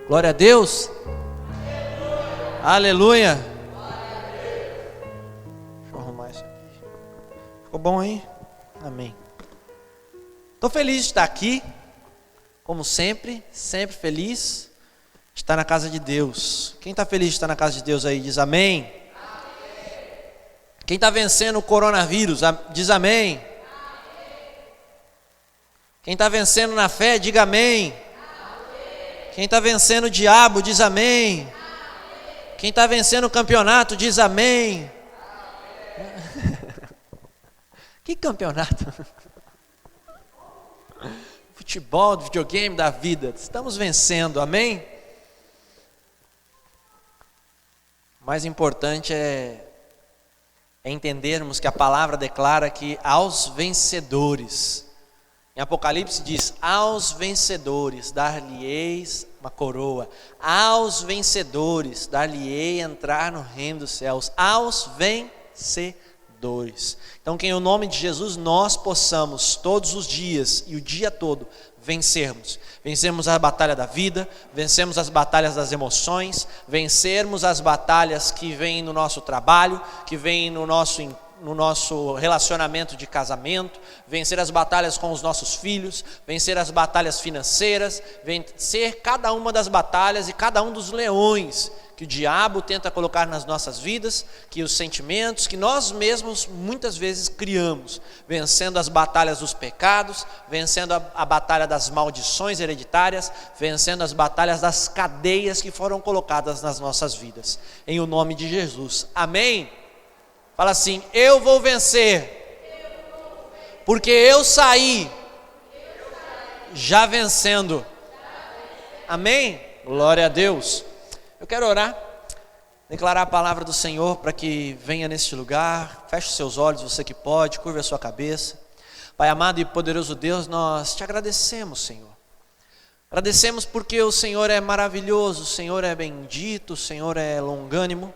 Glória a Deus. Aleluia. Deixa eu arrumar isso aqui. Ficou bom aí? Amém. Estou feliz de estar aqui, como sempre, sempre feliz de estar na casa de Deus. Quem está feliz de estar na casa de Deus aí, diz amém. Amém. Quem está vencendo o coronavírus, diz amém. Amém. Quem está vencendo na fé, diga amém. Amém. Quem está vencendo o diabo, diz amém. Amém. Quem está vencendo o campeonato, diz amém. Amém. Que campeonato? Futebol, videogame da vida. Estamos vencendo, amém? O mais importante é entendermos que a palavra declara que aos vencedores, em Apocalipse diz, aos vencedores dar-lhe-eis uma coroa, aos vencedores dar-lhe-ei entrar no reino dos céus, aos vencedores. Então que em o nome de Jesus nós possamos todos os dias e o dia todo vencermos a batalha da vida, vencermos as batalhas das emoções, vencermos as batalhas que vêm no nosso trabalho, que vêm no nosso relacionamento de casamento, vencer as batalhas com os nossos filhos, vencer as batalhas financeiras, vencer cada uma das batalhas e cada um dos leões que o diabo tenta colocar nas nossas vidas, que os sentimentos que nós mesmos muitas vezes criamos, vencendo as batalhas dos pecados, vencendo a batalha das maldições hereditárias, vencendo as batalhas das cadeias que foram colocadas nas nossas vidas, em o nome de Jesus, amém? Fala assim, eu vou vencer, porque eu saí já vencendo, amém? Glória a Deus. Eu quero orar, declarar a palavra do Senhor para que venha neste lugar. Feche os seus olhos, você que pode, curva a sua cabeça. Pai amado e poderoso Deus, nós te agradecemos, Senhor. Agradecemos porque o Senhor é maravilhoso, o Senhor é bendito, o Senhor é longânimo.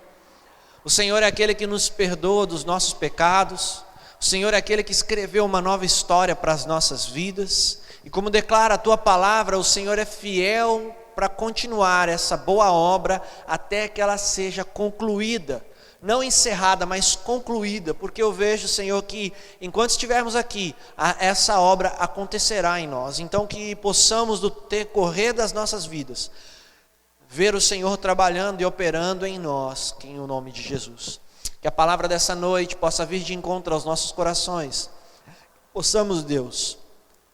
O Senhor é aquele que nos perdoa dos nossos pecados. O Senhor é aquele que escreveu uma nova história para as nossas vidas. E como declara a tua palavra, o Senhor é fiel para continuar essa boa obra até que ela seja concluída, não encerrada, mas concluída, porque eu vejo, Senhor, que enquanto estivermos aqui, essa obra acontecerá em nós. Então que possamos no decorrer das nossas vidas ver o Senhor trabalhando e operando em nós, em o nome de Jesus. Que a palavra dessa noite possa vir de encontro aos nossos corações. Possamos, Deus,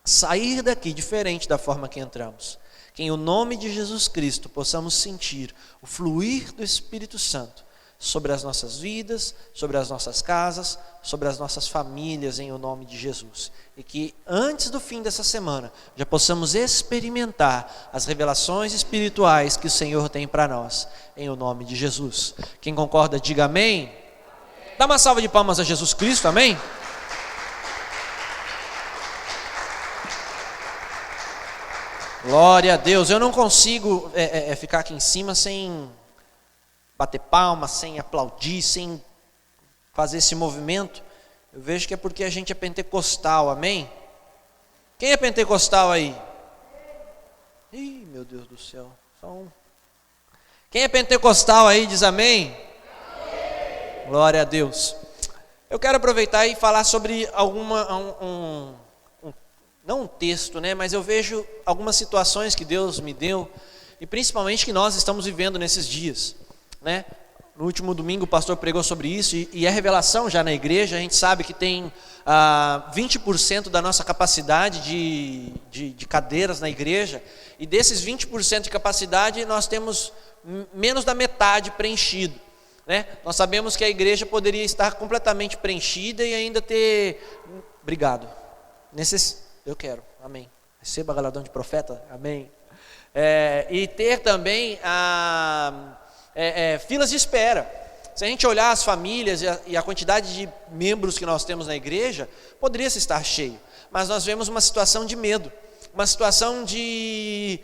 sair daqui diferente da forma que entramos. Que em o nome de Jesus Cristo possamos sentir o fluir do Espírito Santo sobre as nossas vidas, sobre as nossas casas, sobre as nossas famílias, em o nome de Jesus. E que antes do fim dessa semana já possamos experimentar as revelações espirituais que o Senhor tem para nós, em o nome de Jesus. Quem concorda, diga amém. Dá uma salva de palmas a Jesus Cristo, amém? Glória a Deus. Eu não consigo ficar aqui em cima sem bater palma, sem aplaudir, sem fazer esse movimento. Eu vejo que é porque a gente é pentecostal, amém? Quem é pentecostal aí? Ih, meu Deus do céu, só um. Quem é pentecostal aí, diz amém? Amém. Glória a Deus. Eu quero aproveitar e falar sobre não um texto, né? Mas eu vejo algumas situações que Deus me deu, e principalmente que nós estamos vivendo nesses dias, né? No último domingo o pastor pregou sobre isso, e é revelação já na igreja. A gente sabe que tem 20% da nossa capacidade de cadeiras na igreja, e desses 20% de capacidade nós temos menos da metade preenchido, né? Nós sabemos que a igreja poderia estar completamente preenchida e ainda ter... Obrigado. Eu quero, amém. Receba galardão de profeta, amém. E ter também filas de espera. Se a gente olhar as famílias e a quantidade de membros que nós temos na igreja, poderia se estar cheio. Mas nós vemos uma situação de medo, uma situação de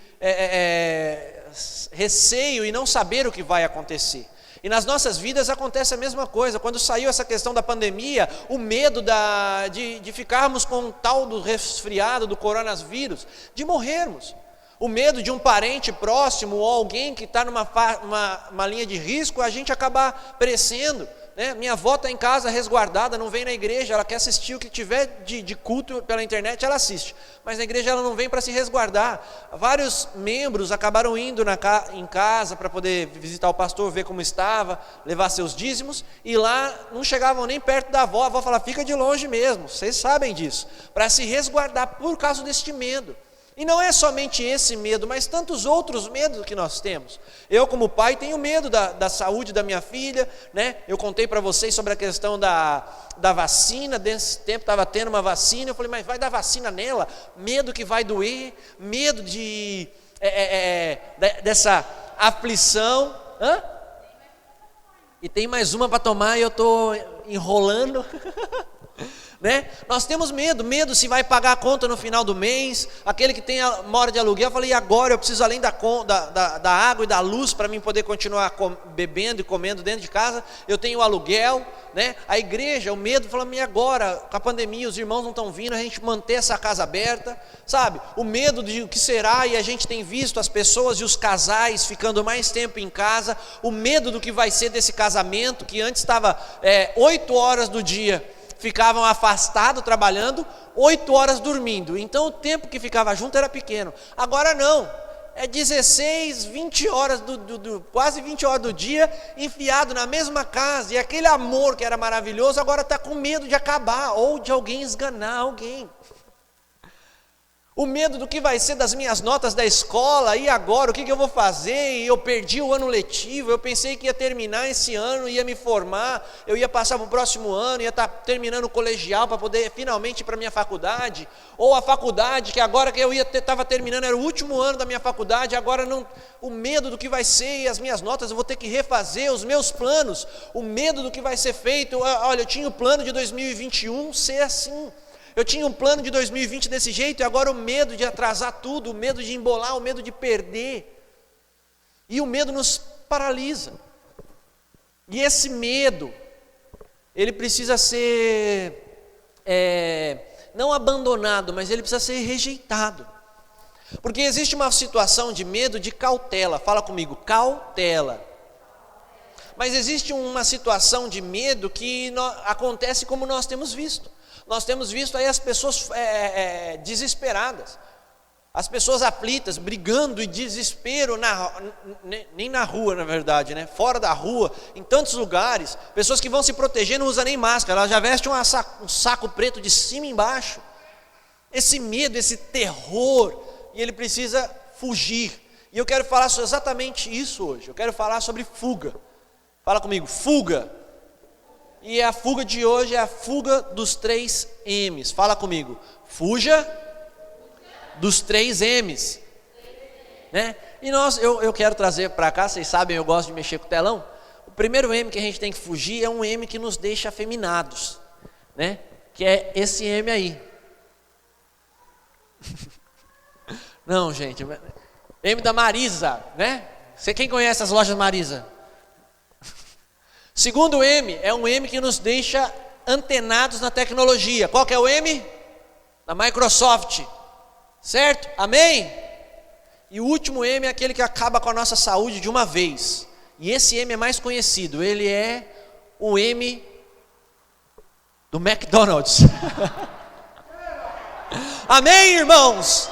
receio e não saber o que vai acontecer. E nas nossas vidas acontece a mesma coisa. Quando saiu essa questão da pandemia, o medo de ficarmos com o tal do resfriado, do coronavírus, de morrermos. O medo de um parente próximo ou alguém que está numa linha de risco, a gente acabar perecendo, né? Minha avó está em casa resguardada, não vem na igreja, ela quer assistir o que tiver de culto pela internet, ela assiste. Mas na igreja ela não vem para se resguardar. Vários membros acabaram indo em casa para poder visitar o pastor, ver como estava, levar seus dízimos, e lá não chegavam nem perto da avó. A avó fala, fica de longe mesmo, vocês sabem disso, para se resguardar por causa deste medo. E não é somente esse medo, mas tantos outros medos que nós temos. Eu, como pai, tenho medo da saúde da minha filha, né? Eu contei para vocês sobre a questão da vacina. Desse tempo estava tendo uma vacina, eu falei, mas vai dar vacina nela? Medo que vai doer, medo dessa aflição. E tem mais uma para tomar e eu estou enrolando. Né? Nós temos medo se vai pagar a conta no final do mês. Aquele que mora de aluguel, eu falei, e agora eu preciso além da água e da luz para mim poder continuar bebendo e comendo dentro de casa, eu tenho o aluguel, né? A igreja, o medo, falando, e agora, com a pandemia, os irmãos não estão vindo, a gente manter essa casa aberta, sabe? O medo de o que será, e a gente tem visto as pessoas e os casais ficando mais tempo em casa, o medo do que vai ser desse casamento, que antes estava 8 horas do dia, ficavam afastados trabalhando, 8 horas dormindo, então o tempo que ficava junto era pequeno. Agora não, é 16, 20 horas, quase 20 horas do dia, enfiado na mesma casa, e aquele amor que era maravilhoso, agora está com medo de acabar, ou de alguém esganar alguém. O medo do que vai ser das minhas notas da escola, e agora, o que eu vou fazer? E eu perdi o ano letivo, eu pensei que ia terminar esse ano, ia me formar, eu ia passar para o próximo ano, ia estar terminando o colegial para poder finalmente ir para a minha faculdade, ou a faculdade, que agora que eu estava terminando, era o último ano da minha faculdade, agora não, o medo do que vai ser, e as minhas notas, eu vou ter que refazer os meus planos, o medo do que vai ser feito. Olha, eu tinha o plano de 2021 ser assim, eu tinha um plano de 2020 desse jeito, e agora o medo de atrasar tudo, o medo de embolar, o medo de perder. E o medo nos paralisa. E esse medo, ele precisa ser, não abandonado, mas ele precisa ser rejeitado. Porque existe uma situação de medo de cautela. Fala comigo, cautela. Mas existe uma situação de medo que acontece como nós temos visto. Nós temos visto aí as pessoas desesperadas, as pessoas aflitas, brigando e desespero, nem na rua na verdade, né? Fora da rua, em tantos lugares, pessoas que vão se proteger, não usam nem máscara, ela já veste um saco preto de cima e embaixo. Esse medo, esse terror, e ele precisa fugir. E eu quero falar sobre exatamente isso hoje, eu quero falar sobre fuga. Fala comigo, fuga. E a fuga de hoje é a fuga dos 3 M's. Fala comigo, fuja dos 3 M's. Né? E eu quero trazer para cá, vocês sabem, eu gosto de mexer com o telão. O primeiro M que a gente tem que fugir é um M que nos deixa afeminados, né? Que é esse M aí. Não, gente, M da Marisa, né? Quem conhece as lojas Marisa? Segundo M, é um M que nos deixa antenados na tecnologia. Qual que é o M? Da Microsoft, certo? Amém? E o último M é aquele que acaba com a nossa saúde de uma vez. E esse M é mais conhecido, ele é o M do McDonald's. Amém, irmãos?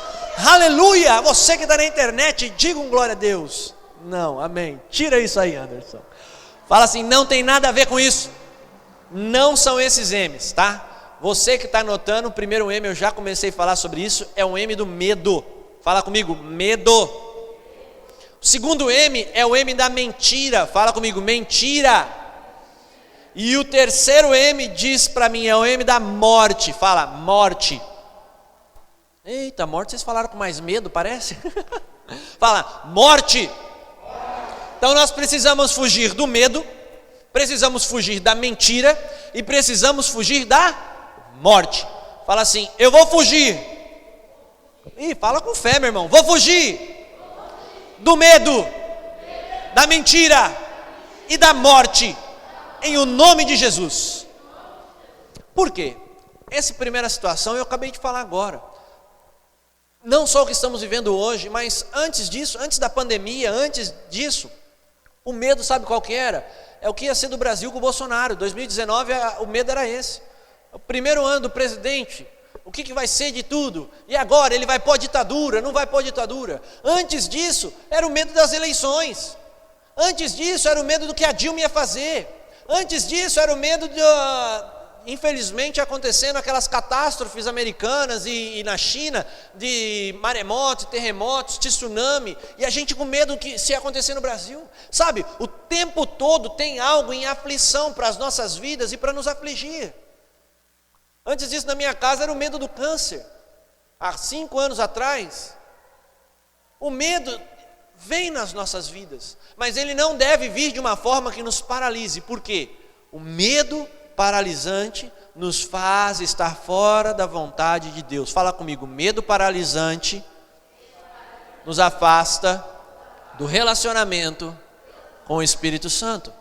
Aleluia! Você que está na internet, diga um glória a Deus. Não, amém. Tira isso aí, Anderson. Fala assim, não tem nada a ver com isso. Não são esses M's, tá? Você que está anotando, o primeiro M, eu já comecei a falar sobre isso, é o M do medo. Fala comigo, medo. O segundo M é o M da mentira. Fala comigo, mentira. E o terceiro M diz para mim, é o M da morte. Fala, morte. Eita, morte, vocês falaram com mais medo, parece? Fala, morte. Então nós precisamos fugir do medo, precisamos fugir da mentira e precisamos fugir da morte. Fala assim, eu vou fugir. Ih, fala com fé, meu irmão. Vou fugir do medo, da mentira e da morte, em o nome de Jesus. Por quê? Essa primeira situação eu acabei de falar agora. não só o que estamos vivendo hoje, mas antes disso, antes da pandemia, antes disso, o medo, sabe qual que era? É o que ia ser do Brasil com o Bolsonaro. 2019, o medo era esse. O primeiro ano do presidente, o que vai ser de tudo? E agora, ele vai pôr ditadura, não vai pôr ditadura? Antes disso, era o medo das eleições. Antes disso, era o medo do que a Dilma ia fazer. Antes disso, era o medo de, infelizmente, acontecendo aquelas catástrofes americanas e na China, de maremotos, terremotos, tsunami, e a gente com medo que se acontecer no Brasil. Sabe, o tempo todo tem algo em aflição para as nossas vidas e para nos afligir. Antes disso, na minha casa, era o medo do câncer. Há 5 anos atrás, o medo vem nas nossas vidas, mas ele não deve vir de uma forma que nos paralise. Por quê? O medo paralisante nos faz estar fora da vontade de Deus. Fala comigo, medo paralisante nos afasta do relacionamento com o Espírito Santo.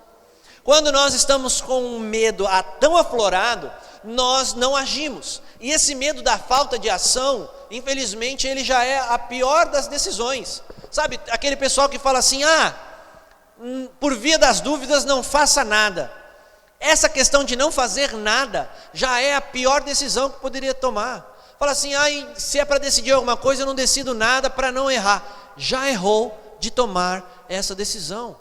Quando nós estamos com um medo tão aflorado, nós não agimos. E esse medo da falta de ação, infelizmente, ele já é a pior das decisões. Sabe, aquele pessoal que fala assim, por via das dúvidas não faça nada. Essa questão de não fazer nada já é a pior decisão que poderia tomar. Fala assim, se é para decidir alguma coisa, eu não decido nada para não errar. Já errou de tomar essa decisão.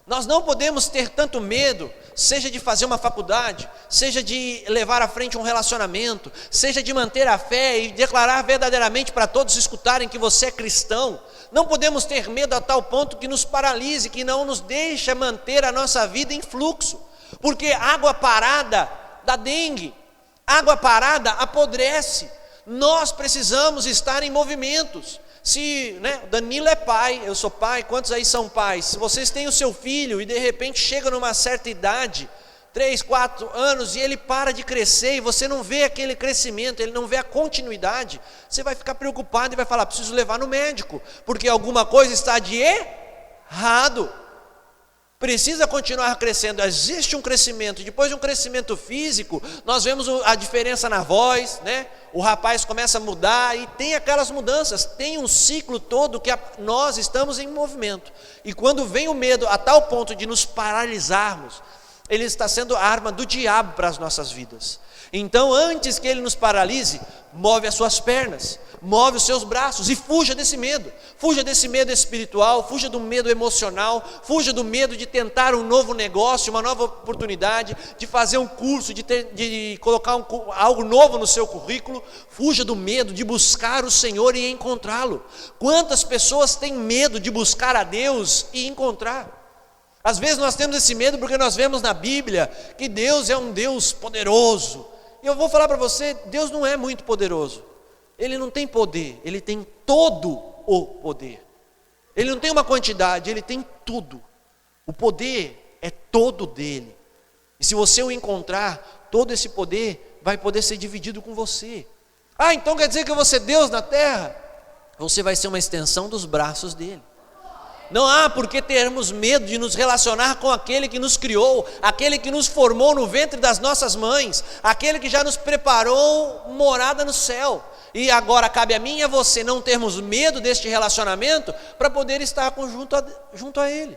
Nós não podemos ter tanto medo, seja de fazer uma faculdade, seja de levar à frente um relacionamento, seja de manter a fé e declarar verdadeiramente para todos escutarem que você é cristão. Não podemos ter medo a tal ponto que nos paralise, que não nos deixa manter a nossa vida em fluxo. Porque água parada dá dengue, água parada apodrece. Nós precisamos estar em movimentos. Se, Danilo é pai, eu sou pai, quantos aí são pais? Se vocês têm o seu filho e de repente chega numa certa idade, 3, 4 anos, e ele para de crescer e você não vê aquele crescimento, ele não vê a continuidade, você vai ficar preocupado e vai falar, preciso levar no médico, porque alguma coisa está de errado. Precisa continuar crescendo, existe um crescimento, depois de um crescimento físico, nós vemos a diferença na voz, o rapaz começa a mudar e tem aquelas mudanças, tem um ciclo todo que nós estamos em movimento. E quando vem o medo a tal ponto de nos paralisarmos, ele está sendo a arma do diabo para as nossas vidas. Então, antes que ele nos paralise, move as suas pernas, move os seus braços e fuja desse medo. Fuja desse medo espiritual, fuja do medo emocional, fuja do medo de tentar um novo negócio, uma nova oportunidade, de fazer um curso, de colocar algo novo no seu currículo. Fuja do medo de buscar o Senhor e encontrá-lo. Quantas pessoas têm medo de buscar a Deus e encontrar? Às vezes nós temos esse medo porque nós vemos na Bíblia que Deus é um Deus poderoso. E eu vou falar para você, Deus não é muito poderoso. Ele não tem poder, ele tem todo o poder. Ele não tem uma quantidade, ele tem tudo. O poder é todo dele. E se você o encontrar, todo esse poder vai poder ser dividido com você. Então quer dizer que eu vou ser Deus na terra? Você vai ser uma extensão dos braços dele. Não há por que termos medo de nos relacionar com aquele que nos criou, aquele que nos formou no ventre das nossas mães, aquele que já nos preparou morada no céu. E agora cabe a mim e a você não termos medo deste relacionamento para poder estar junto a ele.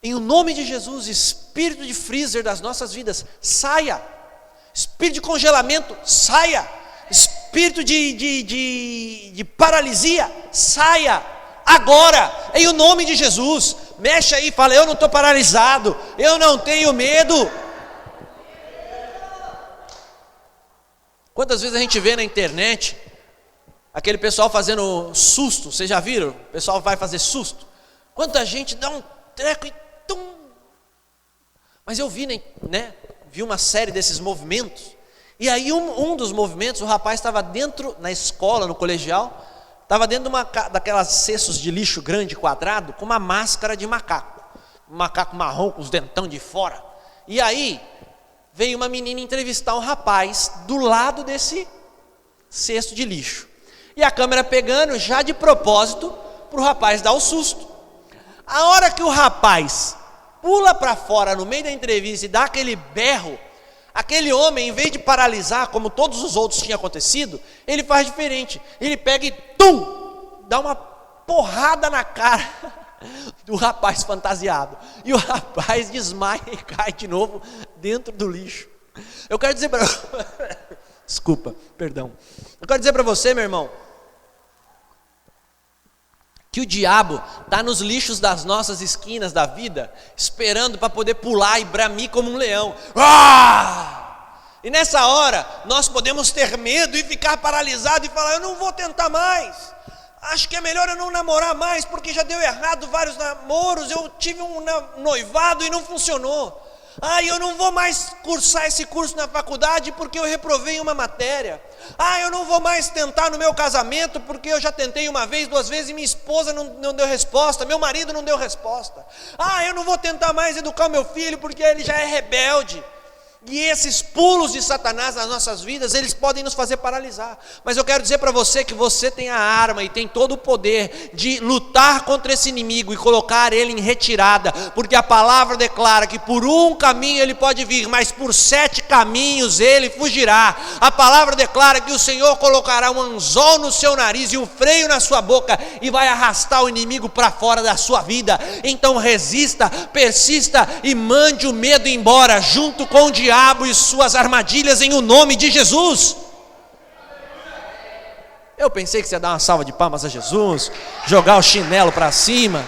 Em o nome de Jesus, espírito de freezer das nossas vidas, saia. Espírito de congelamento, saia. Espírito de paralisia, saia agora, em o nome de Jesus. Mexe aí e fala, eu não estou paralisado, eu não tenho medo. Quantas vezes a gente vê na internet aquele pessoal fazendo susto, vocês já viram? O pessoal vai fazer susto. Quanta gente dá um treco e tum. Mas eu vi uma série desses movimentos. E aí um dos movimentos, o rapaz estava dentro, na escola, no colegial, estava dentro daquelas cestos de lixo grande, quadrado, com uma máscara de macaco. Um macaco marrom com os dentão de fora. E aí veio uma menina entrevistar um rapaz do lado desse cesto de lixo. E a câmera pegando já de propósito para o rapaz dar o susto. A hora que o rapaz pula para fora no meio da entrevista e dá aquele berro, Aquele homem, em vez de paralisar, como todos os outros tinham acontecido, ele faz diferente. Ele pega e dá uma porrada na cara do rapaz fantasiado. E o rapaz desmaia e cai de novo dentro do lixo. Eu quero dizer para... Desculpa, perdão. Eu quero dizer para você, meu irmão, que o diabo está nos lixos das nossas esquinas da vida, esperando para poder pular e bramir como um leão. E nessa hora, nós podemos ter medo e ficar paralisado e falar: eu não vou tentar mais. Acho que é melhor eu não namorar mais, porque já deu errado vários namoros. Eu tive um noivado e não funcionou. Eu não vou mais cursar esse curso na faculdade porque eu reprovei em uma matéria. Eu não vou mais tentar no meu casamento porque eu já tentei uma vez, 2 vezes e minha esposa não deu resposta, meu marido não deu resposta. Eu não vou tentar mais educar o meu filho porque ele já é rebelde. E esses pulos de Satanás nas nossas vidas, eles podem nos fazer paralisar. Mas eu quero dizer para você que você tem a arma e tem todo o poder de lutar contra esse inimigo e colocar ele em retirada, porque a palavra declara que por um caminho ele pode vir, mas por 7 caminhos ele fugirá. A palavra declara que o Senhor colocará um anzol no seu nariz e um freio na sua boca e vai arrastar o inimigo para fora da sua vida. Então resista, persista e mande o medo embora, junto com o diabo e suas armadilhas, em o nome de Jesus. Eu pensei que você ia dar uma salva de palmas a Jesus, jogar o chinelo para cima.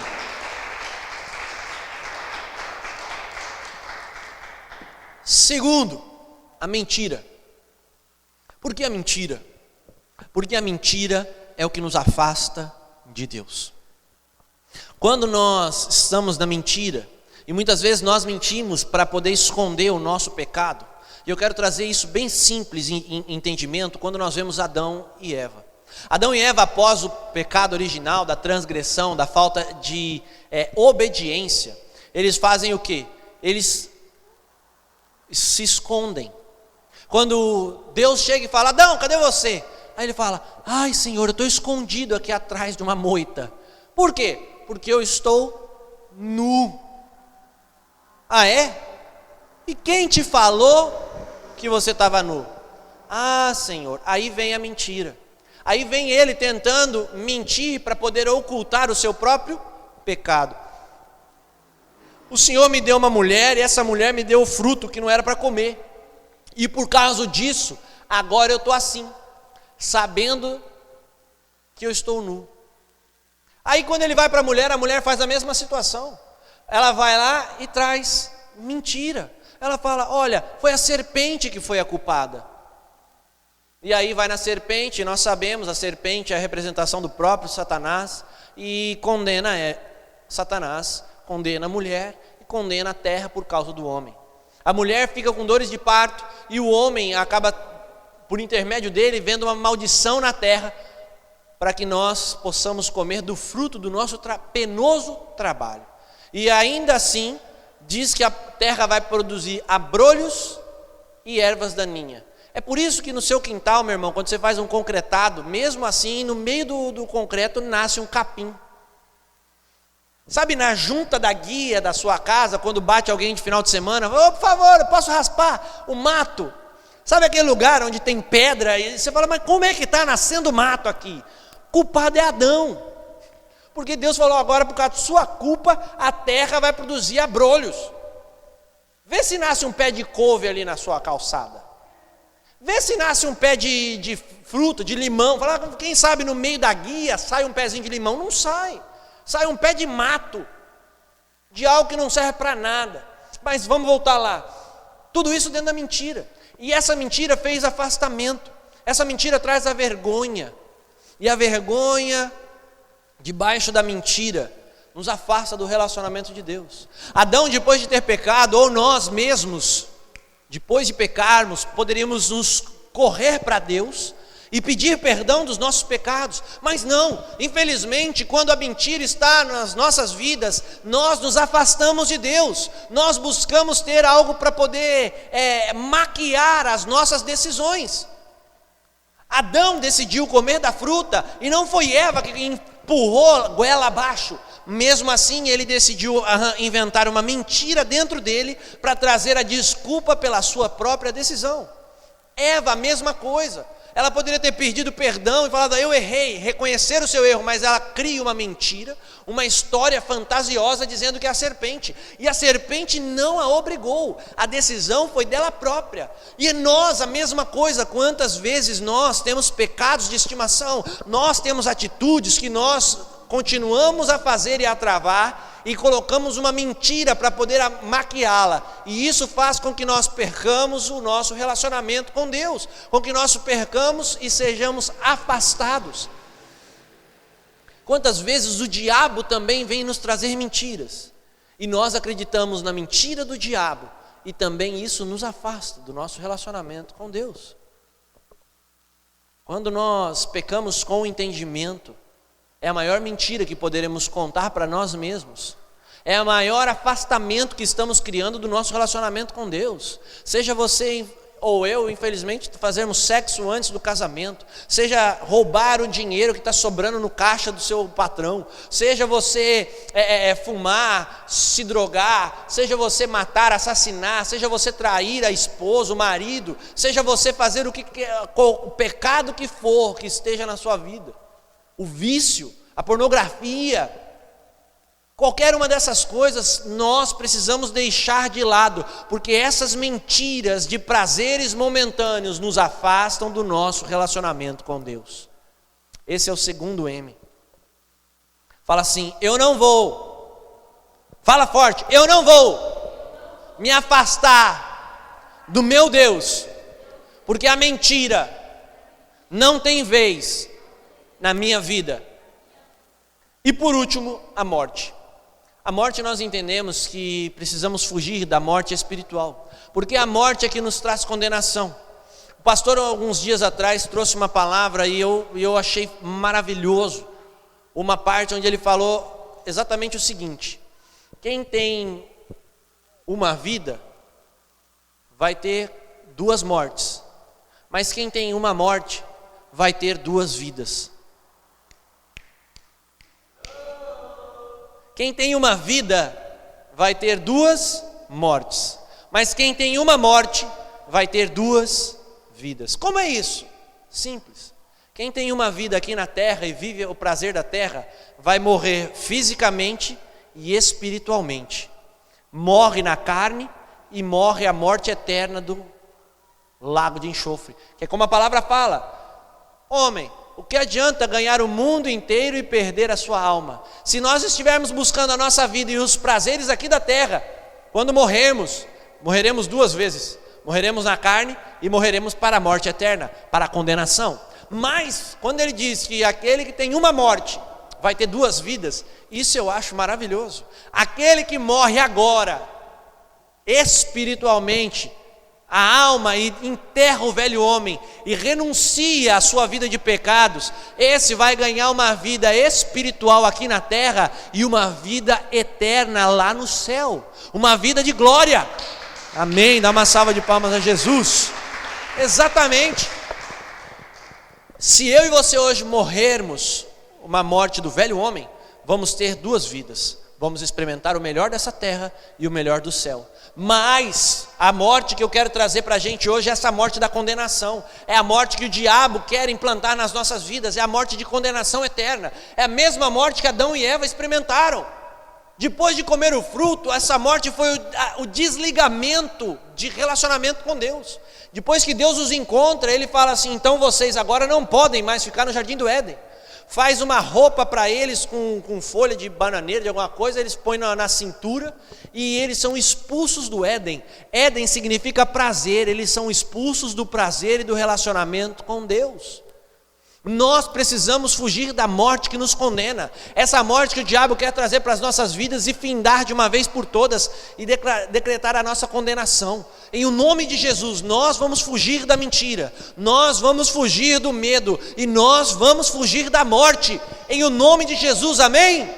Segundo, a mentira. Por que a mentira? Porque a mentira é o que nos afasta de Deus. Quando nós estamos na mentira, e muitas vezes nós mentimos para poder esconder o nosso pecado. E eu quero trazer isso bem simples em entendimento quando nós vemos Adão e Eva. Adão e Eva, após o pecado original, da transgressão, da falta de obediência, eles fazem o quê? Eles se escondem. Quando Deus chega e fala: Adão, cadê você? Aí ele fala: ai, Senhor, eu estou escondido aqui atrás de uma moita. Por quê? Porque eu estou nu. É? E quem te falou que você estava nu? Senhor. Aí vem a mentira. Aí vem ele tentando mentir para poder ocultar o seu próprio pecado. O Senhor me deu uma mulher e essa mulher me deu o fruto que não era para comer. E por causa disso, agora eu estou assim, sabendo que eu estou nu. Aí quando ele vai para a mulher faz a mesma situação. Ela vai lá e traz mentira. Ela fala: olha, foi a serpente que foi a culpada. E aí vai na serpente, nós sabemos, a serpente é a representação do próprio Satanás, e condena Satanás, condena a mulher e condena a terra por causa do homem. A mulher fica com dores de parto e o homem acaba, por intermédio dele, vendo uma maldição na terra, para que nós possamos comer do fruto do nosso penoso trabalho. E ainda assim, diz que a terra vai produzir abrolhos e ervas daninhas. É por isso que no seu quintal, meu irmão, quando você faz um concretado, mesmo assim, no meio do concreto nasce um capim. Sabe, na junta da guia da sua casa, quando bate alguém de final de semana, por favor, eu posso raspar o mato? Sabe aquele lugar onde tem pedra, e você fala: mas como é que está nascendo mato aqui? Culpado é Adão. Porque Deus falou: agora por causa de sua culpa, a terra vai produzir abrolhos. Vê se nasce um pé de couve ali na sua calçada. Vê se nasce um pé de fruta, de limão. Fala, quem sabe no meio da guia sai um pezinho de limão. Não sai. Sai um pé de mato, de algo que não serve para nada. Mas vamos voltar lá. Tudo isso dentro da mentira. E essa mentira fez afastamento. Essa mentira traz a vergonha. E a vergonha, debaixo da mentira, nos afasta do relacionamento de Deus. Adão, depois de ter pecado, ou nós mesmos, depois de pecarmos, poderíamos nos correr para Deus e pedir perdão dos nossos pecados. Mas não, infelizmente, quando a mentira está nas nossas vidas, nós nos afastamos de Deus. Nós buscamos ter algo para poder maquiar as nossas decisões. Adão decidiu comer da fruta e não foi Eva que empurrou goela abaixo. Mesmo assim, ele decidiu inventar uma mentira dentro dele para trazer a desculpa pela sua própria decisão. Eva, a mesma coisa. Ela poderia ter pedido perdão e falado, eu errei, reconhecer o seu erro, mas ela cria uma mentira, uma história fantasiosa dizendo que é a serpente. E a serpente não a obrigou, a decisão foi dela própria. E nós, a mesma coisa, quantas vezes nós temos pecados de estimação, nós temos atitudes que nós continuamos a fazer e a travar, e colocamos uma mentira para poder maquiá-la, e isso faz com que nós percamos o nosso relacionamento com Deus, com que nós percamos e sejamos afastados. Quantas vezes o diabo também vem nos trazer mentiras, e nós acreditamos na mentira do diabo, e também isso nos afasta do nosso relacionamento com Deus. Quando nós pecamos com o entendimento, é a maior mentira que poderemos contar para nós mesmos. É o maior afastamento que estamos criando do nosso relacionamento com Deus. Seja você ou eu, infelizmente, fazermos sexo antes do casamento. Seja roubar o dinheiro que está sobrando no caixa do seu patrão. Seja você fumar, se drogar. Seja você matar, assassinar. Seja você trair a esposa, o marido. Seja você fazer o pecado que for que esteja na sua vida. O vício, a pornografia, qualquer uma dessas coisas nós precisamos deixar de lado, porque essas mentiras de prazeres momentâneos nos afastam do nosso relacionamento com Deus. Esse é o segundo M. Fala assim, eu não vou, fala forte, eu não vou me afastar do meu Deus, porque a mentira não tem vez na minha vida. E por último, a morte. A morte nós entendemos que precisamos fugir da morte espiritual, porque a morte é que nos traz condenação. O pastor alguns dias atrás trouxe uma palavra e eu achei maravilhoso, uma parte onde ele falou exatamente o seguinte: quem tem uma vida vai ter duas mortes, mas quem tem uma morte vai ter duas vidas. Quem tem uma vida vai ter duas mortes, mas quem tem uma morte vai ter duas vidas. Como é isso? Simples. Quem tem uma vida aqui na terra e vive o prazer da terra vai morrer fisicamente e espiritualmente. Morre na carne e morre a morte eterna do lago de enxofre, que é como a palavra fala: homem, o que adianta ganhar o mundo inteiro e perder a sua alma? Se nós estivermos buscando a nossa vida e os prazeres aqui da terra, quando morrermos duas vezes. Morreremos na carne e morreremos para a morte eterna, para a condenação. Mas, quando ele diz que aquele que tem uma morte vai ter duas vidas, isso eu acho maravilhoso. Aquele que morre agora, espiritualmente, a alma, e enterra o velho homem e renuncia à sua vida de pecados, esse vai ganhar uma vida espiritual aqui na terra e uma vida eterna lá no céu, uma vida de glória. Amém, dá uma salva de palmas a Jesus. Exatamente. Se eu e você hoje morrermos uma morte do velho homem, vamos ter duas vidas, vamos experimentar o melhor dessa terra e o melhor do céu. Mas a morte que eu quero trazer para a gente hoje é essa morte da condenação. É a morte que o diabo quer implantar nas nossas vidas. É a morte de condenação eterna. É a mesma morte que Adão e Eva experimentaram. Depois de comer o fruto, essa morte foi o desligamento de relacionamento com Deus. Depois que Deus os encontra, Ele fala assim: então vocês agora não podem mais ficar no jardim do Éden. Faz uma roupa para eles com folha de bananeira, de alguma coisa, eles põem na cintura e eles são expulsos do Éden. Éden significa prazer, eles são expulsos do prazer e do relacionamento com Deus. Nós precisamos fugir da morte que nos condena, essa morte que o diabo quer trazer para as nossas vidas e findar de uma vez por todas e decretar a nossa condenação. Em o nome de Jesus, nós vamos fugir da mentira, nós vamos fugir do medo e nós vamos fugir da morte, em o nome de Jesus, amém?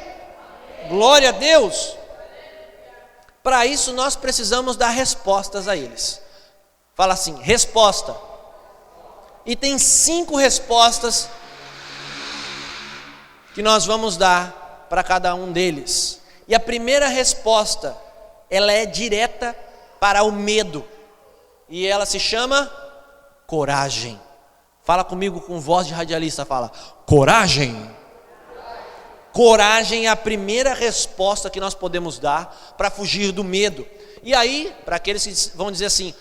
Glória a Deus. Para isso nós precisamos dar respostas a eles. Fala assim, resposta. E tem 5 respostas que nós vamos dar para cada um deles. E a primeira resposta, ela é direta para o medo. E ela se chama coragem. Fala comigo com voz de radialista, fala: coragem. Coragem é a primeira resposta que nós podemos dar para fugir do medo. E aí, para aqueles que vão dizer assim: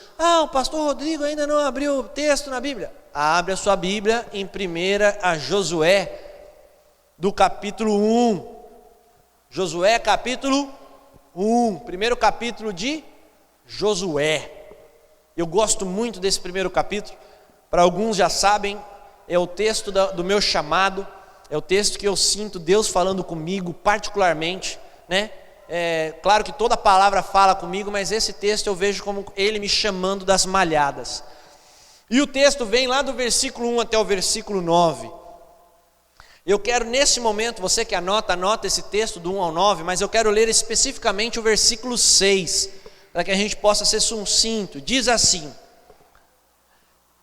o pastor Rodrigo ainda não abriu o texto na Bíblia. Abre a sua Bíblia em 1 Josué, do capítulo 1. Josué capítulo 1, primeiro capítulo de Josué. Eu gosto muito desse primeiro capítulo. Para alguns já sabem, é o texto do meu chamado. É o texto que eu sinto Deus falando comigo particularmente, né? Claro que toda palavra fala comigo, mas esse texto eu vejo como Ele me chamando das malhadas. E o texto vem lá do versículo 1 até o versículo 9. Eu quero nesse momento, você que anota esse texto do 1 ao 9, mas eu quero ler especificamente o versículo 6, para que a gente possa ser sucinto. Diz assim: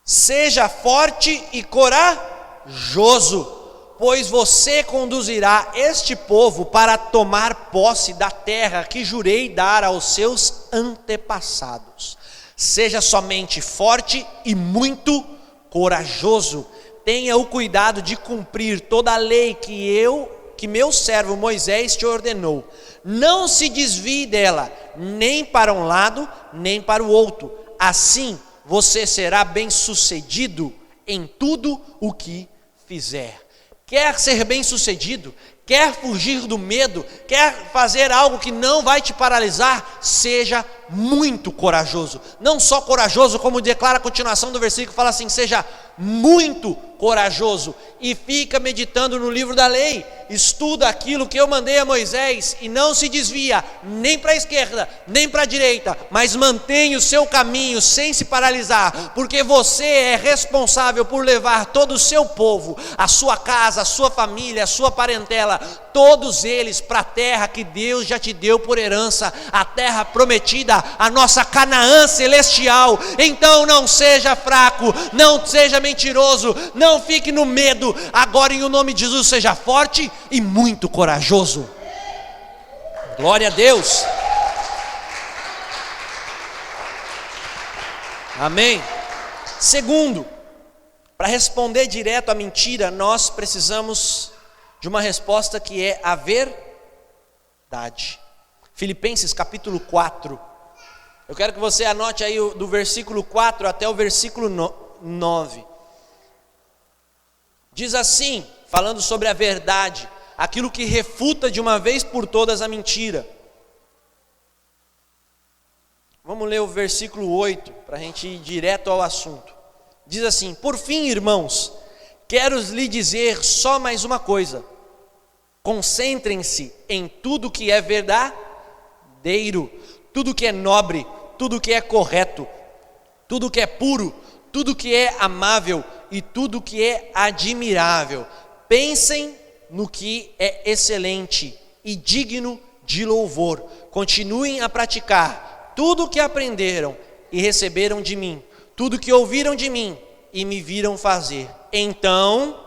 seja forte e corajoso, pois você conduzirá este povo para tomar posse da terra que jurei dar aos seus antepassados. Seja somente forte e muito corajoso. Tenha o cuidado de cumprir toda a lei que meu servo Moisés te ordenou. Não se desvie dela, nem para um lado, nem para o outro. Assim você será bem-sucedido em tudo o que fizer. Quer ser bem-sucedido? Quer fugir do medo? Quer fazer algo que não vai te paralisar? Seja muito corajoso. Não só corajoso, como declara a continuação do versículo, fala assim: seja muito corajoso. E fica meditando no livro da lei. Estuda aquilo que eu mandei a Moisés e não se desvia nem para a esquerda, nem para a direita, mas mantém o seu caminho sem se paralisar, porque você é responsável por levar todo o seu povo, a sua casa, a sua família, a sua parentela, todos eles para a terra que Deus já te deu por herança, a terra prometida, a nossa Canaã celestial. Então não seja fraco, não seja mentiroso, não fique no medo. Agora, em o nome de Jesus, seja forte e muito corajoso. Glória a Deus. Amém. Segundo, para responder direto à mentira, nós precisamos de uma resposta que é a verdade. Filipenses capítulo 4. Eu quero que você anote aí do versículo 4 até o versículo 9. Diz assim, falando sobre a verdade, aquilo que refuta de uma vez por todas a mentira. Vamos ler o versículo 8, para a gente ir direto ao assunto. Diz assim: por fim, irmãos, quero lhe dizer só mais uma coisa. Concentrem-se em tudo que é verdadeiro, tudo que é nobre, tudo que é correto, tudo que é puro, tudo que é amável e tudo que é admirável. Pensem no que é excelente e digno de louvor. Continuem a praticar tudo o que aprenderam e receberam de mim, tudo que ouviram de mim e me viram fazer. Então,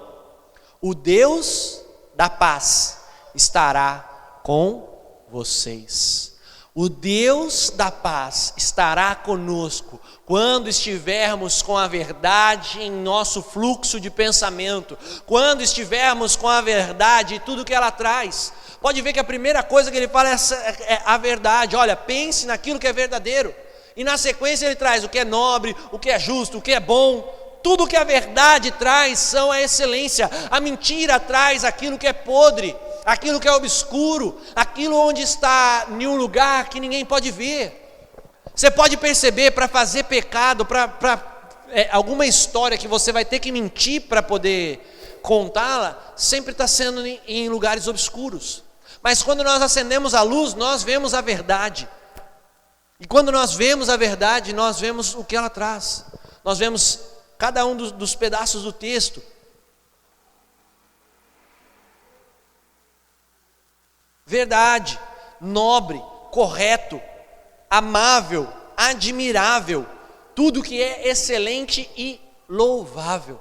o Deus da paz estará com vocês. O Deus da paz estará conosco quando estivermos com a verdade em nosso fluxo de pensamento, quando estivermos com a verdade e tudo que ela traz. Pode ver que a primeira coisa que ele fala é a verdade. Olha, pense naquilo que é verdadeiro. E na sequência ele traz o que é nobre, o que é justo, o que é bom. Tudo que a verdade traz são a excelência. A mentira traz aquilo que é podre, aquilo que é obscuro, aquilo onde está em um lugar que ninguém pode ver. Você pode perceber, para fazer pecado, alguma história que você vai ter que mentir para poder contá-la, sempre está sendo em lugares obscuros. Mas quando nós acendemos a luz, nós vemos a verdade. E quando nós vemos a verdade, nós vemos o que ela traz. Nós vemos cada um dos pedaços do texto. Verdade, nobre, correto, amável, admirável, tudo que é excelente e louvável.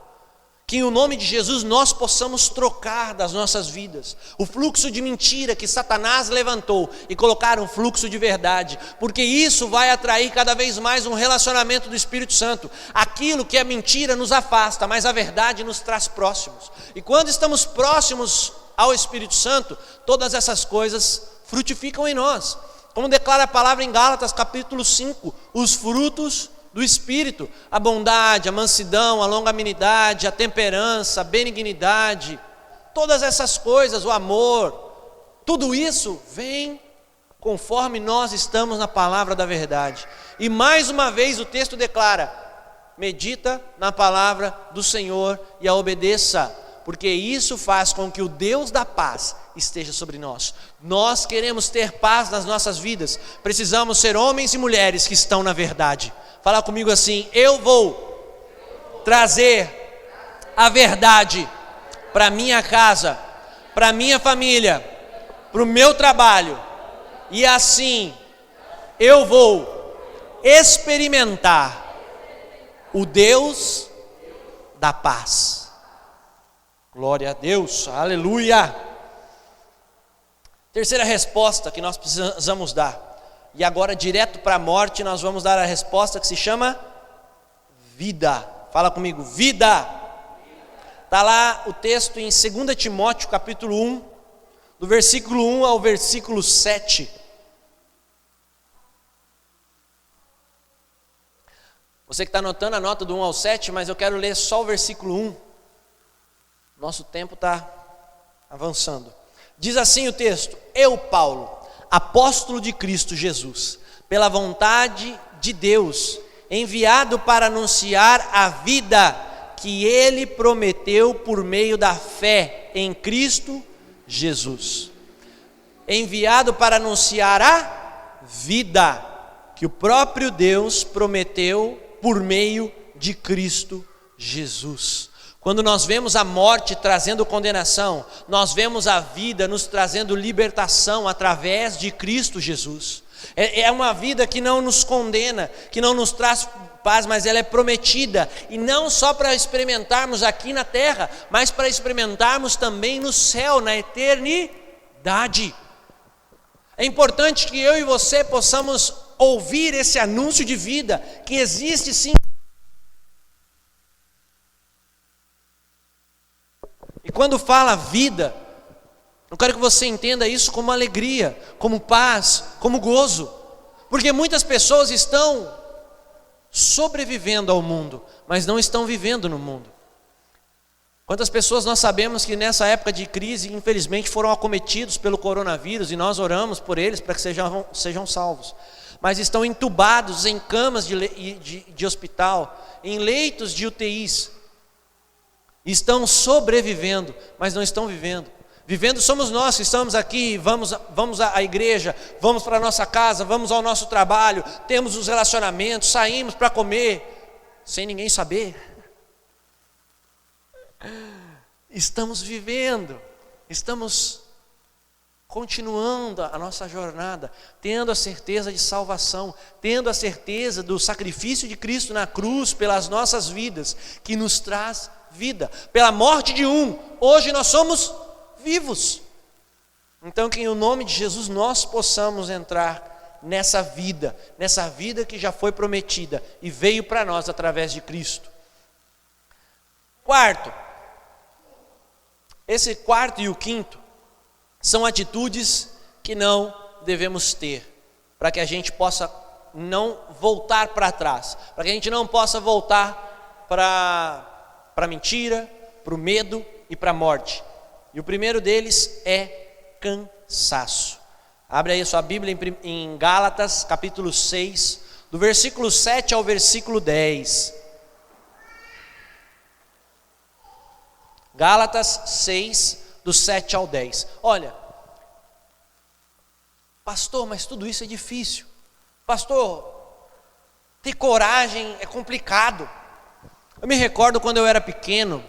Que em o nome de Jesus nós possamos trocar das nossas vidas o fluxo de mentira que Satanás levantou e colocar um fluxo de verdade, porque isso vai atrair cada vez mais um relacionamento do Espírito Santo. Aquilo que é mentira nos afasta, mas a verdade nos traz próximos. E quando estamos próximos ao Espírito Santo, todas essas coisas frutificam em nós. Como declara a palavra em Gálatas capítulo 5, os frutos do Espírito: a bondade, a mansidão, a longanimidade, a temperança, a benignidade, todas essas coisas, o amor, tudo isso vem conforme nós estamos na palavra da verdade. E mais uma vez o texto declara: medita na palavra do Senhor e a obedeça, porque isso faz com que o Deus da paz esteja sobre nós. Nós queremos ter paz nas nossas vidas, precisamos ser homens e mulheres que estão na verdade. Fala comigo assim: eu vou trazer a verdade para minha casa, para minha família, para o meu trabalho, e assim eu vou experimentar o Deus da paz. Glória a Deus, aleluia. Terceira resposta que nós precisamos dar. E agora, direto para a morte, nós vamos dar a resposta que se chama vida. Fala comigo, vida. Está lá o texto em 2 Timóteo capítulo 1, do versículo 1 ao versículo 7. Você que está anotando, anota do 1 ao 7, mas eu quero ler só o versículo 1. Nosso tempo está avançando. Diz assim o texto: eu, Paulo, apóstolo de Cristo Jesus, pela vontade de Deus, enviado para anunciar a vida que Ele prometeu por meio da fé em Cristo Jesus. Enviado para anunciar a vida que o próprio Deus prometeu por meio de Cristo Jesus. Quando nós vemos a morte trazendo condenação, nós vemos a vida nos trazendo libertação através de Cristo Jesus. É uma vida que não nos condena, que não nos traz paz, mas ela é prometida. E não só para experimentarmos aqui na terra, mas para experimentarmos também no céu, na eternidade. É importante que eu e você possamos ouvir esse anúncio de vida, que existe sim. E quando fala vida, eu quero que você entenda isso como alegria, como paz, como gozo. Porque muitas pessoas estão sobrevivendo ao mundo, mas não estão vivendo no mundo. Quantas pessoas nós sabemos que nessa época de crise, infelizmente, foram acometidos pelo coronavírus, e nós oramos por eles para que sejam salvos. Mas estão entubados em camas de hospital, em leitos de UTIs. Estão sobrevivendo, mas não estão vivendo. Vivendo somos nós que estamos aqui, vamos à igreja, vamos para a nossa casa, vamos ao nosso trabalho, temos os relacionamentos, saímos para comer, sem ninguém saber. Estamos vivendo, estamos continuando a nossa jornada, tendo a certeza de salvação, tendo a certeza do sacrifício de Cristo na cruz pelas nossas vidas, que nos traz vida. Pela morte de um, hoje nós somos vivos. Então que em o nome de Jesus nós possamos entrar nessa vida que já foi prometida e veio para nós através de Cristo. Quarto, esse quarto e o quinto são atitudes que não devemos ter, para que a gente possa não voltar para trás, para que a gente não possa voltar para a mentira, para o medo e para a morte. E o primeiro deles é cansaço. Abre aí a sua Bíblia em Gálatas capítulo 6, do versículo 7 ao versículo 10. Gálatas 6, do 7 ao 10. Olha, pastor, mas tudo isso é difícil. Pastor, ter coragem é complicado. Eu me recordo quando eu era pequeno,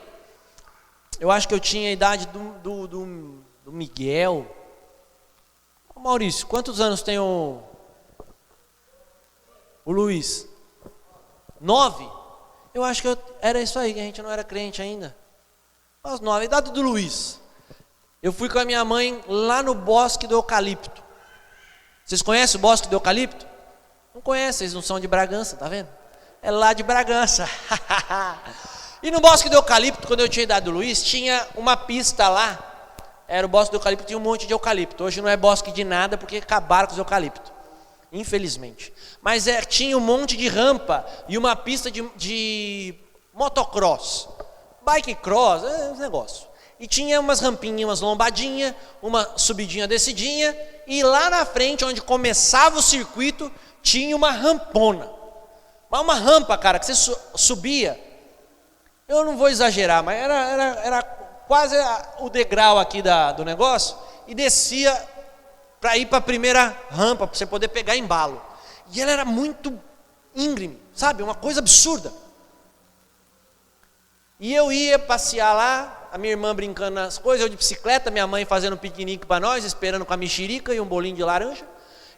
eu acho que eu tinha a idade do Miguel. Ô Maurício, quantos anos tem o Luiz? 9? Eu acho que era isso aí, que a gente não era crente ainda. Aos 9, a idade do Luiz. Eu fui com a minha mãe lá no Bosque do Eucalipto. Vocês conhecem o Bosque do Eucalipto? Não conhecem, vocês não são de Bragança, tá vendo? É lá de Bragança. E no Bosque do Eucalipto, quando eu tinha a idade do Luiz, tinha uma pista lá. Era o Bosque do Eucalipto, tinha um monte de eucalipto. Hoje não é bosque de nada, porque acabaram com os eucaliptos, infelizmente. Mas tinha um monte de rampa e uma pista de motocross, bike cross, esse negócio. E tinha umas rampinhas, umas lombadinhas, uma subidinha, descidinha. E lá na frente, onde começava o circuito, tinha uma rampona. Mas uma rampa, cara, que você subia. Eu não vou exagerar, mas era quase o degrau aqui do negócio. E descia para ir para a primeira rampa, para você poder pegar embalo. E ela era muito íngreme, sabe? Uma coisa absurda. E eu ia passear lá, a minha irmã brincando nas coisas, eu de bicicleta, minha mãe fazendo um piquenique para nós, esperando com a mexerica e um bolinho de laranja.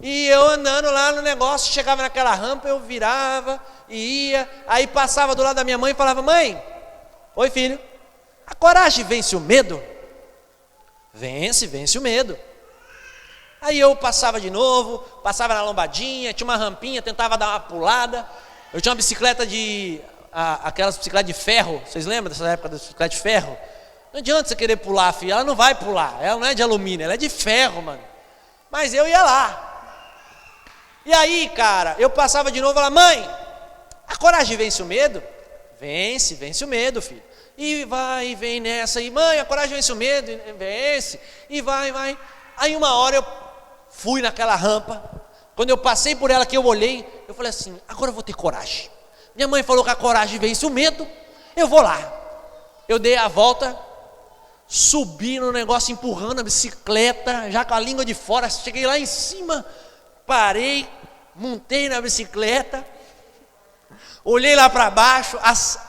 E eu andando lá no negócio, chegava naquela rampa, eu virava e ia. Aí passava do lado da minha mãe e falava: mãe, oi filho, a coragem vence o medo? Vence o medo. Aí eu passava de novo, passava na lombadinha, tinha uma rampinha, tentava dar uma pulada. Eu tinha uma bicicleta aquelas bicicletas de ferro, vocês lembram dessa época da bicicleta de ferro? Não adianta você querer pular, filho, ela não vai pular, ela não é de alumínio, ela é de ferro, mano. Mas eu ia lá. E aí, cara, eu passava de novo e falava: mãe, a coragem vence o medo? Vence o medo, filho. E vai e vem nessa, e mãe, a coragem vence o medo, vence, e vai. Aí uma hora eu fui naquela rampa, quando eu passei por ela que eu olhei, eu falei assim: agora eu vou ter coragem. Minha mãe falou que a coragem vence o medo, eu vou lá. Eu dei a volta, subi no negócio empurrando a bicicleta, já com a língua de fora, cheguei lá em cima, parei, montei na bicicleta, olhei lá para baixo,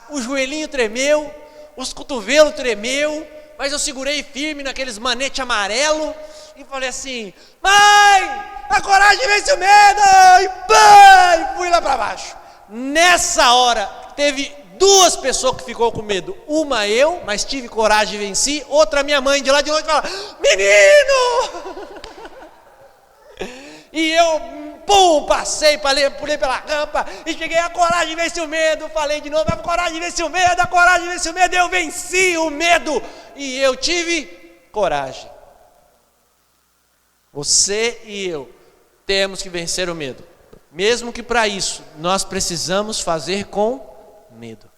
o joelhinho tremeu, os cotovelos tremeu, mas eu segurei firme naqueles manetes amarelo e falei assim: mãe, a coragem vence o medo, e pá, fui lá para baixo. Nessa hora, teve duas pessoas que ficou com medo. Uma eu, mas tive coragem e venci. Outra minha mãe de lá de longe fala: menino! E eu, passei, pulei pela rampa e cheguei. A coragem vence o medo. Falei de novo: a coragem vence o medo, a coragem vence o medo. Eu venci o medo e eu tive coragem. Você e eu temos que vencer o medo. Mesmo que para isso nós precisamos fazer com medo.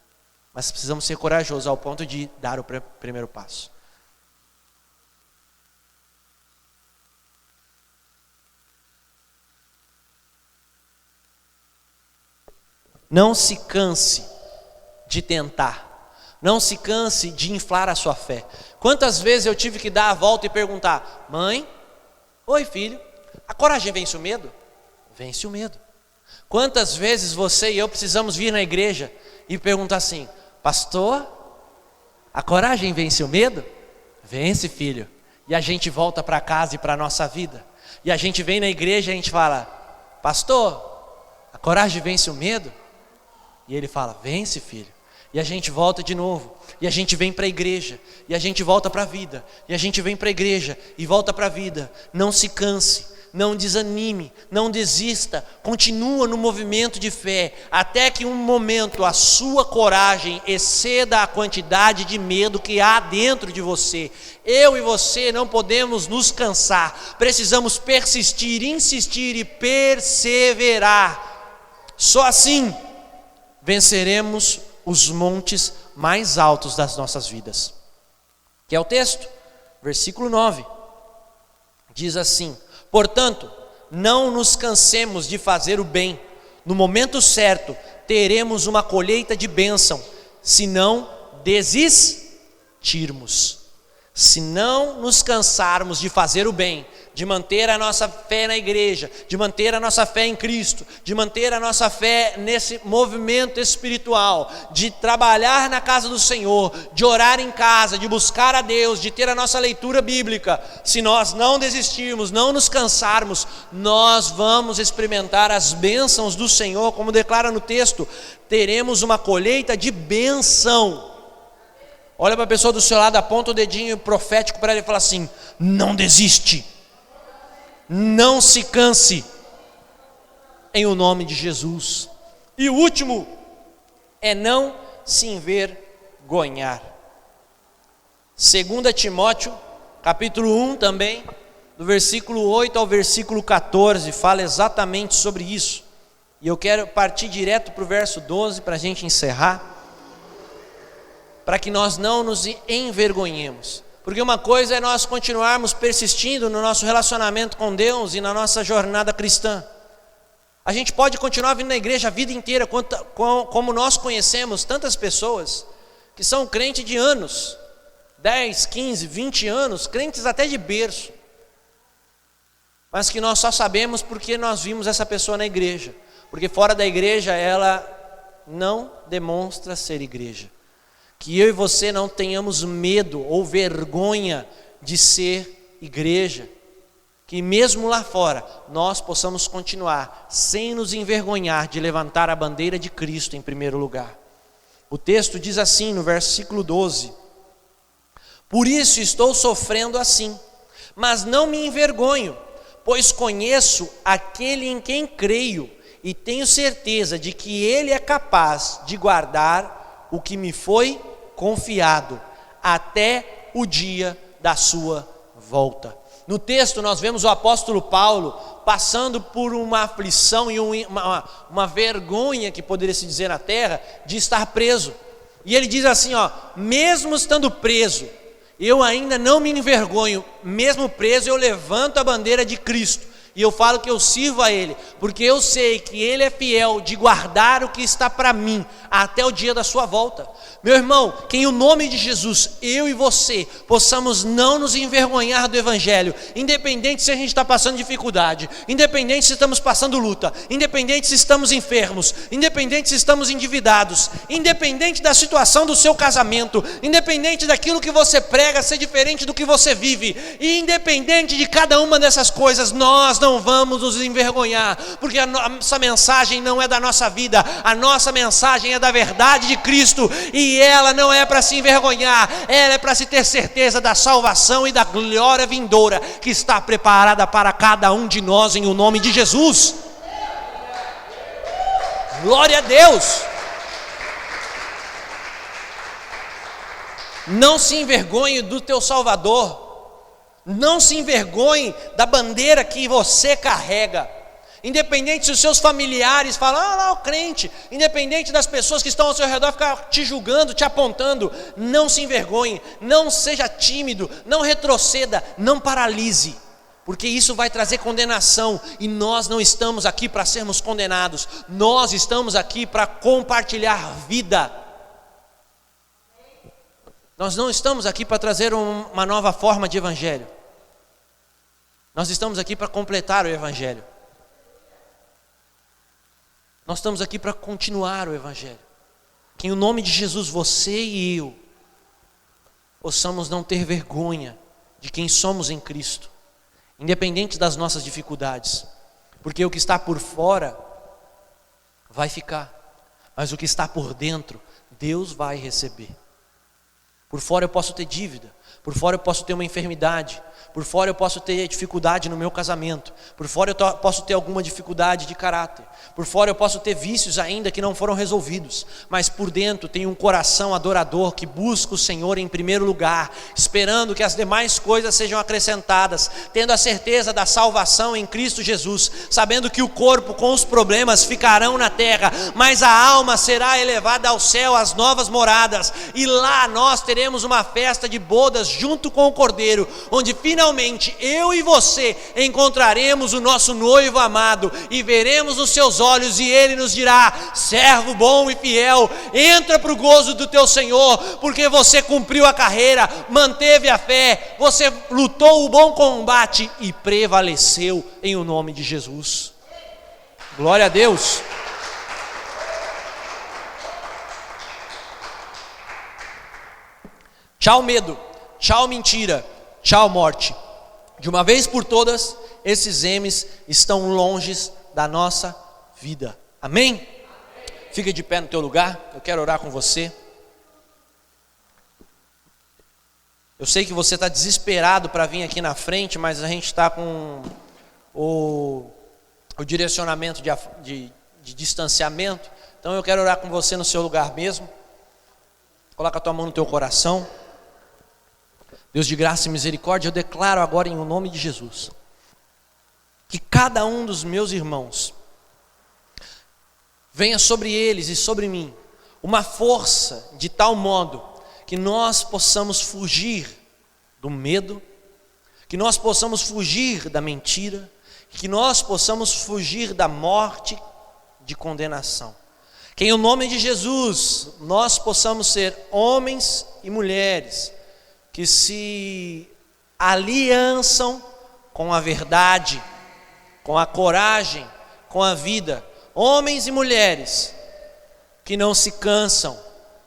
Mas precisamos ser corajosos ao ponto de dar o primeiro passo. Não se canse de tentar. Não se canse de inflar a sua fé. Quantas vezes eu tive que dar a volta e perguntar: mãe, oi filho, a coragem vence o medo? Vence o medo. Quantas vezes você e eu precisamos vir na igreja e perguntar assim: pastor, a coragem vence o medo? Vence, filho. E a gente volta para casa e para a nossa vida. E a gente vem na igreja e a gente fala: pastor, a coragem vence o medo? E ele fala: vence, filho. E a gente volta de novo. E a gente vem para a igreja. E a gente volta para a vida. E a gente vem para a igreja e volta para a vida. Não se canse. Não desanime, não desista, continua no movimento de fé, até que um momento a sua coragem exceda a quantidade de medo que há dentro de você. Eu e você não podemos nos cansar, precisamos persistir, insistir e perseverar. Só assim venceremos os montes mais altos das nossas vidas. Que é o texto, versículo 9, diz assim: portanto, não nos cansemos de fazer o bem. No momento certo, teremos uma colheita de bênção, se não desistirmos. Se não nos cansarmos de fazer o bem, de manter a nossa fé na igreja, de manter a nossa fé em Cristo, de manter a nossa fé nesse movimento espiritual, de trabalhar na casa do Senhor, de orar em casa, de buscar a Deus, de ter a nossa leitura bíblica, se nós não desistirmos, não nos cansarmos, nós vamos experimentar as bênçãos do Senhor, como declara no texto, teremos uma colheita de bênção. Olha para a pessoa do seu lado, aponta o dedinho profético para ela e fala assim: não desiste, não se canse, em o nome de Jesus. E o último é não se envergonhar. 2 Timóteo, capítulo 1 também, do versículo 8 ao versículo 14, fala exatamente sobre isso. E eu quero partir direto para o verso 12 para a gente encerrar, para que nós não nos envergonhemos. Porque uma coisa é nós continuarmos persistindo no nosso relacionamento com Deus e na nossa jornada cristã. A gente pode continuar vindo na igreja a vida inteira, como nós conhecemos tantas pessoas que são crentes de anos, 10, 15, 20 anos, crentes até de berço, mas que nós só sabemos porque nós vimos essa pessoa na igreja, porque fora da igreja ela não demonstra ser igreja. Que eu e você não tenhamos medo ou vergonha de ser igreja, que mesmo lá fora nós possamos continuar sem nos envergonhar de levantar a bandeira de Cristo em primeiro lugar. O texto diz assim no versículo 12: por isso estou sofrendo assim, mas não me envergonho, pois conheço aquele em quem creio e tenho certeza de que Ele é capaz de guardar o que me foi confiado até o dia da sua volta. No texto nós vemos o apóstolo Paulo passando por uma aflição e uma vergonha, que poderia se dizer na terra, de estar preso. E ele diz assim, mesmo estando preso, eu ainda não me envergonho, mesmo preso eu levanto a bandeira de Cristo, e eu falo que eu sirvo a Ele, porque eu sei que Ele é fiel de guardar o que está para mim, até o dia da sua volta. Meu irmão, que em o nome de Jesus, eu e você, possamos não nos envergonhar do Evangelho, independente se a gente está passando dificuldade, independente se estamos passando luta, independente se estamos enfermos, independente se estamos endividados, independente da situação do seu casamento, independente daquilo que você prega ser diferente do que você vive, e independente de cada uma dessas coisas, nós não vamos nos envergonhar, porque a nossa mensagem não é da nossa vida, a nossa mensagem é da verdade de Cristo, e ela não é para se envergonhar, ela é para se ter certeza da salvação e da glória vindoura que está preparada para cada um de nós em o nome de Jesus. Glória a Deus. Não se envergonhe do teu Salvador, não se envergonhe da bandeira que você carrega. Independente se os seus familiares falam, lá o crente, independente das pessoas que estão ao seu redor ficar te julgando, te apontando, não se envergonhe, não seja tímido, não retroceda, não paralise, porque isso vai trazer condenação, e nós não estamos aqui para sermos condenados, nós estamos aqui para compartilhar vida. Nós não estamos aqui para trazer uma nova forma de evangelho, nós estamos aqui para completar o evangelho. Nós estamos aqui para continuar o evangelho. Que em nome de Jesus, você e eu possamos não ter vergonha de quem somos em Cristo, independente das nossas dificuldades, porque o que está por fora vai ficar, mas o que está por dentro, Deus vai receber. Por fora eu posso ter dívida, por fora eu posso ter uma enfermidade, por fora eu posso ter dificuldade no meu casamento, por fora eu posso ter alguma dificuldade de caráter, por fora eu posso ter vícios ainda que não foram resolvidos, mas por dentro tem um coração adorador que busca o Senhor em primeiro lugar, esperando que as demais coisas sejam acrescentadas, tendo a certeza da salvação em Cristo Jesus, sabendo que o corpo com os problemas ficarão na terra, mas a alma será elevada ao céu, às novas moradas, e lá nós teremos uma festa de bodas junto com o Cordeiro, onde finalmente eu e você encontraremos o nosso noivo amado e veremos nos seus olhos, e ele nos dirá: servo bom e fiel, entra para o gozo do teu Senhor, porque você cumpriu a carreira, manteve a fé, você lutou o bom combate e prevaleceu em o nome de Jesus. Glória a Deus. Tchau medo, tchau mentira, tchau morte. De uma vez por todas, esses M's estão longe da nossa vida. Amém? Amém? Fica de pé no teu lugar, eu quero orar com você. Eu sei que você está desesperado para vir aqui na frente, mas a gente está com o direcionamento de distanciamento. Então eu quero orar com você no seu lugar mesmo. Coloca a tua mão no teu coração. Deus de graça e misericórdia, eu declaro agora em nome de Jesus, que cada um dos meus irmãos, venha sobre eles e sobre mim uma força de tal modo que nós possamos fugir do medo, que nós possamos fugir da mentira, que nós possamos fugir da morte, de condenação. Que em nome de Jesus nós possamos ser homens e mulheres que se aliançam com a verdade, com a coragem, com a vida. Homens e mulheres que não se cansam,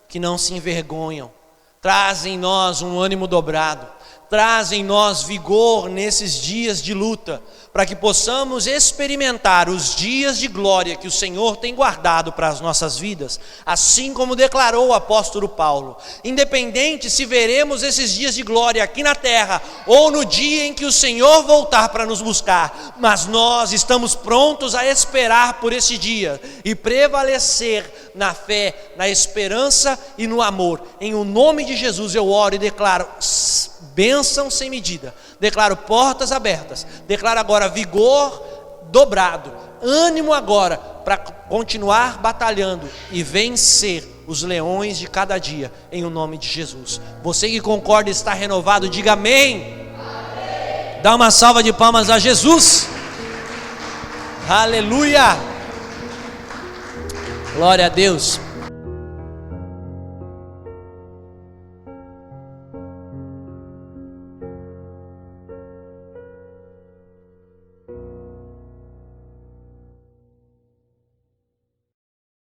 que não se envergonham. Traz em nós um ânimo dobrado, traz em nós vigor nesses dias de luta, para que possamos experimentar os dias de glória que o Senhor tem guardado para as nossas vidas, assim como declarou o apóstolo Paulo. Independente se veremos esses dias de glória aqui na terra, ou no dia em que o Senhor voltar para nos buscar, mas nós estamos prontos a esperar por esse dia, e prevalecer na fé, na esperança e no amor. Em o nome de Jesus eu oro e declaro bênção sem medida, declaro portas abertas, declaro agora vigor dobrado, ânimo agora para continuar batalhando e vencer os leões de cada dia, em o nome de Jesus. Você que concorda e está renovado, diga amém. Amém. Dá uma salva de palmas a Jesus. Aleluia, glória a Deus.